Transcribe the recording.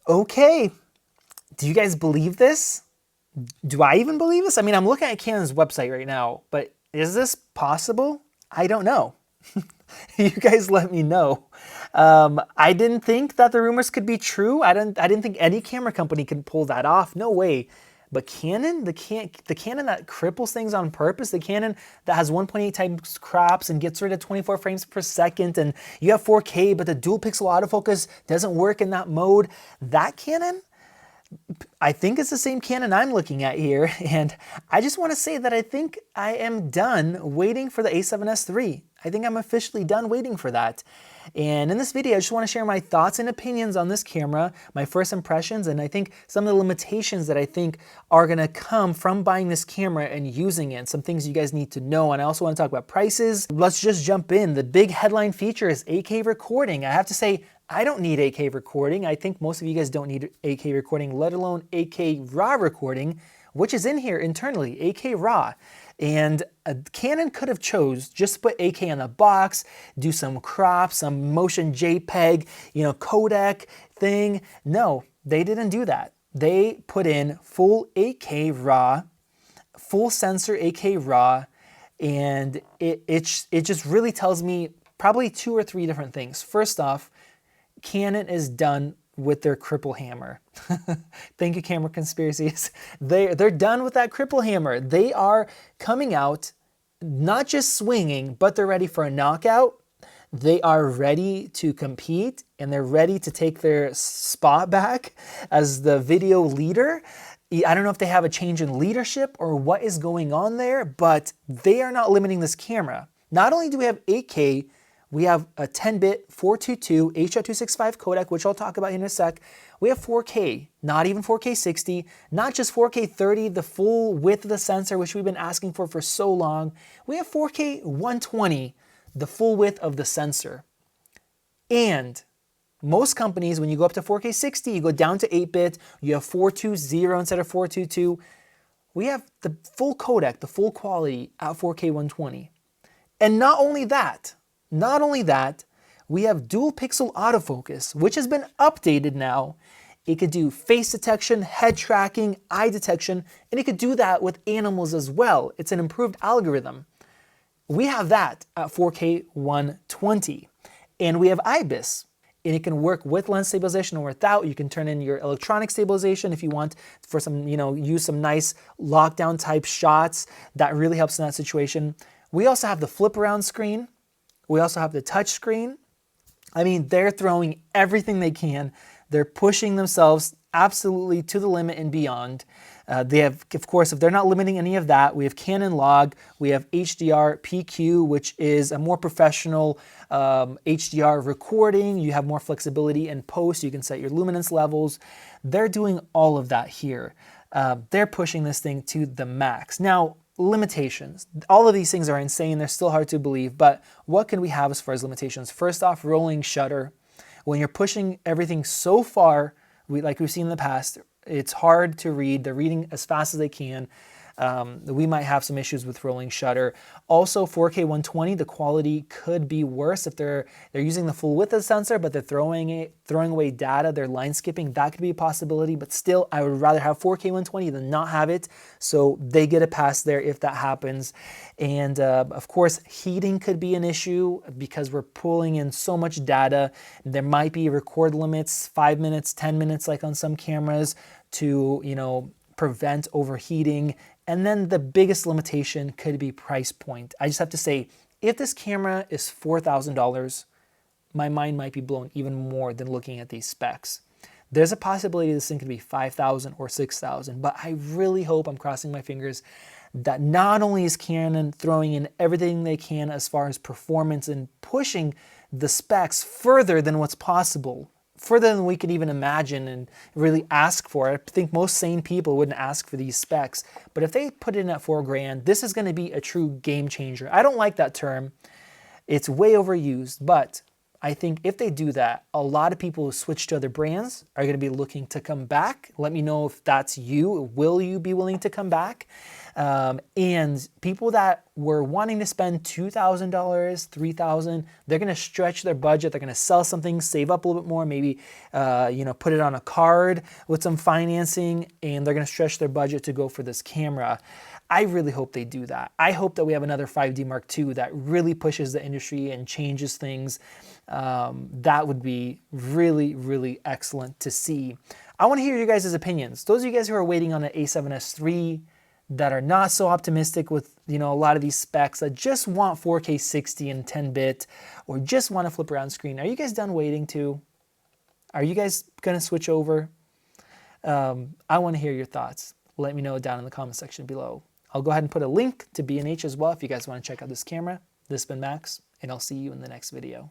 Okay, do you guys believe this? Do I even believe this? I mean, I'm looking at Canon's website right now, but is this possible? I don't know. You guys let me know. I didn't think that the rumors could be true. I didn't think any camera company could pull that off. No way. But Canon, the Canon that cripples things on purpose, the Canon that has 1.8 times crops and gets rid of 24 frames per second, and you have 4K, but the dual pixel autofocus doesn't work in that mode, that Canon, I think it's the same Canon I'm looking at here, and I just want to say that I think I am done waiting for the A7S III. I think I'm officially done waiting for that. And in this video, I just want to share my thoughts and opinions on this camera, my first impressions, and I think some of the limitations that I think are going to come from buying this camera and using it, some things you guys need to know. And I also want to talk about prices. Let's just jump in. The big headline feature is 8K recording. I have to say, I don't need 8K recording. I think most of you guys don't need 8K recording, let alone 8K RAW recording, which is in here internally, 8K RAW. And Canon could have chose just put 8K in the box, do some crop, some motion JPEG, codec thing. No, they didn't do that. They put in full 8K RAW, full sensor 8K RAW, and it just really tells me probably 2 or 3 different things. First off, Canon is done with their cripple hammer. Thank you, camera conspiracies. They're done with that cripple hammer. They are coming out, not just swinging, but they're ready for a knockout. They are ready to compete, and they're ready to take their spot back as the video leader. I don't know if they have a change in leadership or what is going on there, but they are not limiting this camera. Not only do we have 8K, we have a 10-bit 422 H.265 codec, which I'll talk about in a sec. We have 4K, not even 4K 60, not just 4K 30, the full width of the sensor, which we've been asking for so long. We have 4K 120, the full width of the sensor. And most companies, when you go up to 4K 60, you go down to 8-bit, you have 420 instead of 422. We have the full codec, the full quality at 4K 120. And not only that, we have dual pixel autofocus, which has been updated now. It could do face detection, head tracking, eye detection, and it could do that with animals as well. It's an improved algorithm. We have that at 4K 120. And we have IBIS, and it can work with lens stabilization or without. You can turn in your electronic stabilization if you want for some, use some nice lockdown type shots. That really helps in that situation. We also have the flip around screen. We also have the touch screen. I mean, they're throwing everything they can. They're pushing themselves absolutely to the limit and beyond. They have, of course, if they're not limiting any of that, we have Canon Log, we have HDR PQ, which is a more professional HDR recording. You have more flexibility in post. You can set your luminance levels. They're doing all of that here. They're pushing this thing to the max. Now, limitations. All of these things are insane. They're still hard to believe, but what can we have as far as limitations? First off, rolling shutter. When you're pushing everything so far, like we've seen in the past, it's hard to read. They're reading as fast as they can. We might have some issues with rolling shutter. Also, 4K 120, the quality could be worse if they're using the full width of the sensor, but they're throwing away data, they're line skipping. That could be a possibility, but still, I would rather have 4K 120 than not have it. So they get a pass there if that happens. And of course, heating could be an issue because we're pulling in so much data. There might be record limits, 5 minutes, 10 minutes, like on some cameras, to prevent overheating. And then the biggest limitation could be price point. I just have to say, if this camera is $4,000, my mind might be blown even more than looking at these specs. There's a possibility this thing could be $5,000 or $6,000, but I really hope, I'm crossing my fingers, that not only is Canon throwing in everything they can as far as performance and pushing the specs further than what's possible, further than we could even imagine and really ask for. I think most sane people wouldn't ask for these specs, but if they put it in at $4,000, this is going to be a true game changer. I don't like that term. It's way overused, but I think if they do that, a lot of people who switch to other brands are going to be looking to come back. Let me know if that's you. Will you be willing to come back? And people that were wanting to spend $2,000, $3,000, they're going to stretch their budget. They're going to sell something, save up a little bit more, maybe put it on a card with some financing, and they're going to stretch their budget to go for this camera. I really hope they do that. I hope that we have another 5D Mark II that really pushes the industry and changes things. That would be really, really excellent to see. I want to hear you guys' opinions. Those of you guys who are waiting on an A7S III that are not so optimistic with a lot of these specs, that just want 4K 60 and 10-bit, or just want a flip around screen. Are you guys done waiting too? Are you guys gonna switch over? I want to hear your thoughts. Let me know down in the comment section below. I'll go ahead and put a link to B&H as well if you guys want to check out this camera. This has been Max, and I'll see you in the next video.